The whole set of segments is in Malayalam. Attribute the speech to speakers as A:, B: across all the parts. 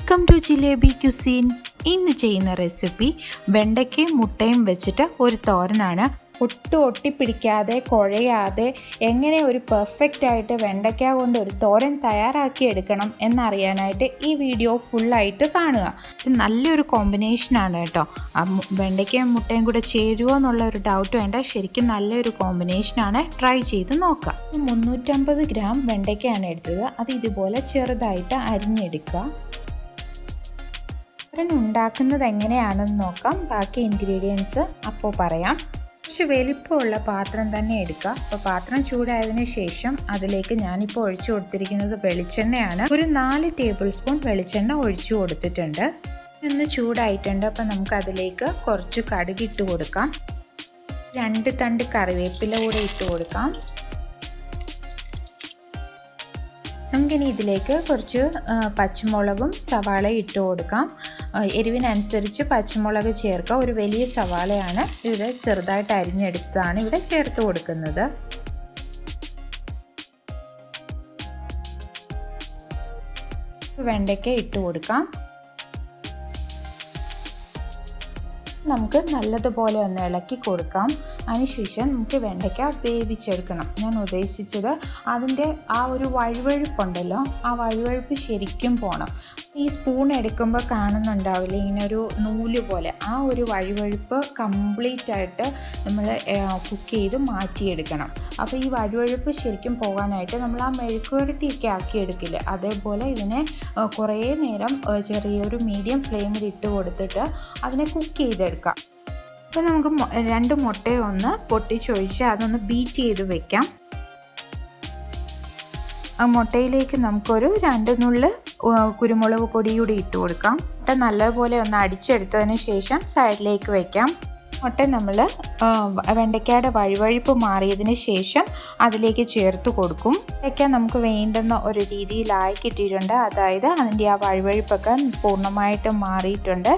A: Welcome to jalebi cuisine. ഇന്ന് ചെയ്യുന്ന റെസിപ്പി വെണ്ടയ്ക്കയും മുട്ടയും വെച്ചിട്ട് ഒരു തോരനാണ്. ഒട്ടും ഒട്ടിപ്പിടിക്കാതെ കുഴയാതെ എങ്ങനെ ഒരു പെർഫെക്റ്റ് ആയിട്ട് വെണ്ടയ്ക്ക കൊണ്ട് ഒരു തോരൻ തയ്യാറാക്കി എടുക്കണം എന്നറിയാനായിട്ട് ഈ വീഡിയോ ഫുള്ളായിട്ട് കാണുക. നല്ലൊരു കോമ്പിനേഷനാണ് കേട്ടോ. വെണ്ടയ്ക്കയും മുട്ടയും കൂടെ ചേരുമോ എന്നുള്ള ഒരു ഡൗട്ട് വേണ്ട, ശരിക്കും നല്ലൊരു കോമ്പിനേഷനാണ്. ട്രൈ ചെയ്ത് നോക്കാം. 350 ഗ്രാം വെണ്ടയ്ക്കയാണ് എടുത്തത്. അത് ഇതുപോലെ ചെറുതായിട്ട് അരിഞ്ഞെടുക്കുക. ഉണ്ടാക്കുന്നത് എങ്ങനെയാണെന്ന് നോക്കാം. ബാക്കി ഇൻഗ്രീഡിയൻസ് അപ്പോൾ പറയാം. കുറച്ച് വലിപ്പമുള്ള പാത്രം തന്നെ എടുക്കുക. അപ്പോൾ പാത്രം ചൂടായതിനു ശേഷം അതിലേക്ക് ഞാനിപ്പോൾ ഒഴിച്ചു കൊടുത്തിരിക്കുന്നത് വെളിച്ചെണ്ണയാണ്. ഒരു 4 ടേബിൾ സ്പൂൺ വെളിച്ചെണ്ണ ഒഴിച്ചു കൊടുത്തിട്ടുണ്ട്. ഒന്ന് ചൂടായിട്ടുണ്ട്. അപ്പോൾ നമുക്ക് അതിലേക്ക് കുറച്ച് കടുക് ഇട്ട് കൊടുക്കാം. 2 തണ്ട് കറിവേപ്പില കൂടെ ഇട്ട് കൊടുക്കാം. നമുക്കിനി ഇതിലേക്ക് കുറച്ച് പച്ചമുളകും സവാളയും ഇട്ട് കൊടുക്കാം. എരിവിനനുസരിച്ച് പച്ചമുളക് ചേർക്കുക. ഒരു വലിയ സവാളയാണ് ഇത്, ചെറുതായിട്ട് അരിഞ്ഞെടുത്താണ് ഇവിടെ ചേർത്ത് കൊടുക്കുന്നത്. വെണ്ടയ്ക്ക ഇട്ട് കൊടുക്കാം. നമുക്ക് നല്ലതുപോലെ ഒന്ന് ഇളക്കി കൊടുക്കാം. അതിനുശേഷം നമുക്ക് വെണ്ടയ്ക്ക വേവിച്ചെടുക്കണം. ഞാൻ ഉദ്ദേശിച്ചത് അതിൻ്റെ ആ ഒരു വഴുവഴുപ്പുണ്ടല്ലോ, ആ വഴുവഴുപ്പ് ശരിക്കും പോകണം. ഈ സ്പൂൺ എടുക്കുമ്പോൾ കാണുന്നുണ്ടാവില്ല ഇങ്ങനെ ഒരു നൂല് പോലെ, ആ ഒരു വഴുവഴുപ്പ് കംപ്ലീറ്റ് ആയിട്ട് നമ്മൾ കുക്ക് ചെയ്ത് മാറ്റിയെടുക്കണം. അപ്പോൾ ഈ വഴുവഴുപ്പ് ശരിക്കും പോകാനായിട്ട് നമ്മൾ ആ മെഴുക്കുവരട്ടിയൊക്കെ ആക്കിയെടുക്കില്ല, അതേപോലെ ഇതിനെ കുറേ നേരം ചെറിയൊരു മീഡിയം ഫ്ലെയിമിൽ ഇട്ട് കൊടുത്തിട്ട് അതിനെ കുക്ക് ചെയ്തെടുക്കാം. അപ്പോൾ നമുക്ക് 2 മുട്ടയെ ഒന്ന് പൊട്ടിച്ചൊഴിച്ച് അതൊന്ന് ബീറ്റ് ചെയ്ത് വെക്കാം. ആ മുട്ടയിലേക്ക് നമുക്കൊരു 2 നുള്ള് കുരുമുളക് പൊടി കൂടി ഇട്ട് കൊടുക്കാം. മുട്ട നല്ലപോലെ ഒന്ന് അടിച്ചെടുത്തതിന് ശേഷം സൈഡിലേക്ക് വയ്ക്കാം. മുട്ട നമ്മൾ വെണ്ടയ്ക്കയുടെ വഴുവഴുപ്പ് മാറിയതിന് ശേഷം അതിലേക്ക് ചേർത്ത് കൊടുക്കും. വെണ്ടയ്ക്ക നമുക്ക് വേണ്ടുന്ന ഒരു രീതിയിലായി കിട്ടിയിട്ടുണ്ട്. അതായത് അതിൻ്റെ ആ വഴുവഴുപ്പൊക്കെ പൂർണ്ണമായിട്ടും മാറിയിട്ടുണ്ട്.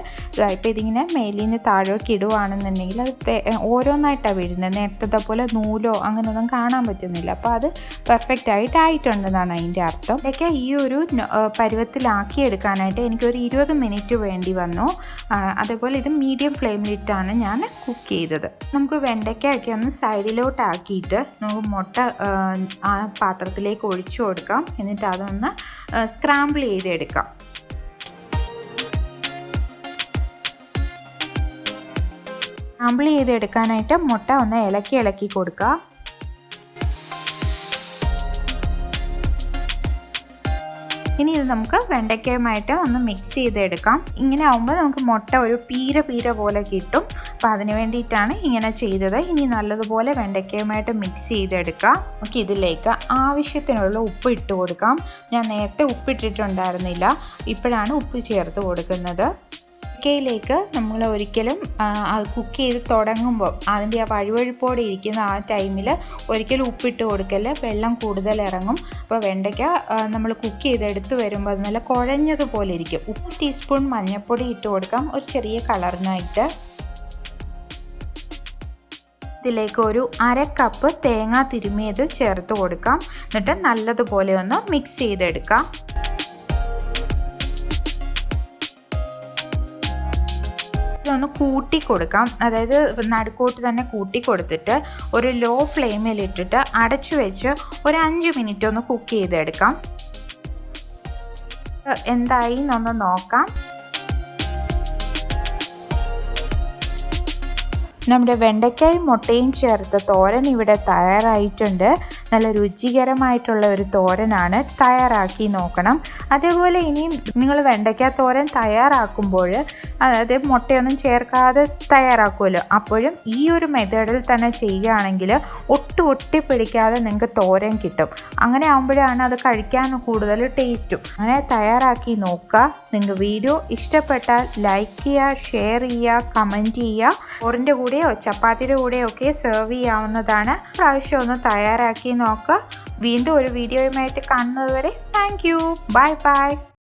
A: ഇപ്പോൾ ഇതിങ്ങനെ മേലിൽ നിന്ന് താഴേക്ക് ഇടുകയാണെന്നുണ്ടെങ്കിൽ അത് ഓരോന്നായിട്ടാണ് വീഴുന്നത്. നേരത്തെ പോലെ നൂലോ അങ്ങനെയൊന്നും കാണാൻ പറ്റുന്നില്ല. അപ്പോൾ അത് പെർഫെക്റ്റ് ആയിട്ടുണ്ടെന്നാണ് അതിൻ്റെ അർത്ഥം. വെണ്ടയ്ക്ക ഈ ഒരു പരുവത്തിലാക്കി എടുക്കാനായിട്ട് എനിക്കൊരു 20 മിനിറ്റ് വേണ്ടി വന്നു. അതേപോലെ ഇത് മീഡിയം ഫ്ലെയിമിലിട്ടാണ് ഞാൻ കുക്ക് ചെയ്തത്. നമുക്ക് വെണ്ടയ്ക്കയൊക്കെ ഒന്ന് സൈഡിലോട്ടാക്കിയിട്ട് നമുക്ക് മുട്ട ആ പാത്രത്തിലേക്ക് ഒഴിച്ചു കൊടുക്കാം. എന്നിട്ട് അതൊന്ന് സ്ക്രാമ്പിൾ ചെയ്തെടുക്കാം. സ്ക്രാമ്പിൾ ചെയ്തെടുക്കാനായിട്ട് മുട്ട ഒന്ന് ഇളക്കി കൊടുക്കുക. ഇനി ഇത് നമുക്ക് വെണ്ടയ്ക്കയുമായിട്ട് ഒന്ന് മിക്സ് ചെയ്തെടുക്കാം. ഇങ്ങനെ ആകുമ്പോൾ നമുക്ക് മുട്ട ഒരു പീര പോലെ കിട്ടും. അപ്പോൾ അതിന് വേണ്ടിയിട്ടാണ് ഇങ്ങനെ ചെയ്തത്. ഇനി നല്ലതുപോലെ വെണ്ടയ്ക്കയുമായിട്ട് മിക്സ് ചെയ്തെടുക്കാം. നമുക്ക് ഇതിലേക്ക് ആവശ്യത്തിനുള്ള ഉപ്പ് ഇട്ട് കൊടുക്കാം. ഞാൻ നേരത്തെ ഉപ്പിട്ടിട്ടുണ്ടായിരുന്നില്ല, ഇപ്പോഴാണ് ഉപ്പ് ചേർത്ത് കൊടുക്കുന്നത്. വെണ്ടയ്ക്കയിലേക്ക് നമ്മൾ ഒരിക്കലും കുക്ക് ചെയ്ത് തുടങ്ങുമ്പോൾ അതിൻ്റെ ആ വഴുവഴുപ്പോടെ ഇരിക്കുന്ന ആ ടൈമിൽ ഒരിക്കലും ഉപ്പിട്ട് കൊടുക്കല്ല, വെള്ളം കൂടുതൽ ഇറങ്ങും. അപ്പോൾ വെണ്ടയ്ക്ക നമ്മൾ കുക്ക് ചെയ്തെടുത്ത് വരുമ്പോൾ അത് നല്ല കുഴഞ്ഞതുപോലെ ഇരിക്കും. 1 ടീസ്പൂൺ മഞ്ഞൾപ്പൊടി ഇട്ട് കൊടുക്കാം, ഒരു ചെറിയ കളറിനായിട്ട്. ഇതിലേക്ക് ഒരു 1/2 കപ്പ് തേങ്ങ തിരുമിയത് ചേർത്ത് കൊടുക്കാം. എന്നിട്ട് നല്ലതുപോലെ ഒന്ന് മിക്സ് ചെയ്തെടുക്കാം. ഇതൊന്ന് കൂട്ടി കൊടുക്കാം. അതായത് നടുക്കോട്ട് തന്നെ കൂട്ടി കൊടുത്തിട്ട് ഒരു ലോ ഫ്ലെയിമിലിട്ടിട്ട് അടച്ചു വെച്ച് ഒരു 5 മിനിറ്റ് ഒന്ന് കുക്ക് ചെയ്തെടുക്കാം. എന്തായി എന്നൊന്ന് നോക്കാം. നമ്മുടെ വെണ്ടയ്ക്കയും മുട്ടയും ചേർത്ത് തോരൻ ഇവിടെ തയ്യാറായിട്ടുണ്ട്. നല്ല രുചികരമായിട്ടുള്ള ഒരു തോരനാണ്. തയ്യാറാക്കി നോക്കണം. അതേപോലെ ഇനിയും നിങ്ങൾ വെണ്ടയ്ക്ക തോരൻ തയ്യാറാക്കുമ്പോൾ അതായത് മുട്ടയൊന്നും ചേർക്കാതെ തയ്യാറാക്കുമല്ലോ, അപ്പോഴും ഈ ഒരു മെത്തേഡിൽ തന്നെ ചെയ്യുകയാണെങ്കിൽ ഒട്ടിപ്പിടിക്കാതെ നിങ്ങൾക്ക് തോരൻ കിട്ടും. അങ്ങനെ ആകുമ്പോഴാണ് അത് കഴിക്കാൻ കൂടുതൽ ടേസ്റ്റും. അങ്ങനെ തയ്യാറാക്കി നോക്കുക. നിങ്ങൾക്ക് വീഡിയോ ഇഷ്ടപ്പെട്ടാൽ ലൈക്ക് ചെയ്യുക, ഷെയർ ചെയ്യുക, കമൻറ്റ് ചെയ്യുക. ചോറിൻ്റെ കൂടെയോ ചപ്പാത്തിയുടെ കൂടെയോ ഒക്കെ സെർവ് ചെയ്യാവുന്നതാണ്. പ്രാവശ്യം ഒന്ന് തയ്യാറാക്കി നോക്കുക. വീണ്ടും ഒരു വീഡിയോയുമായിട്ട് കാണുന്നത് വരെ താങ്ക് യു. ബൈ.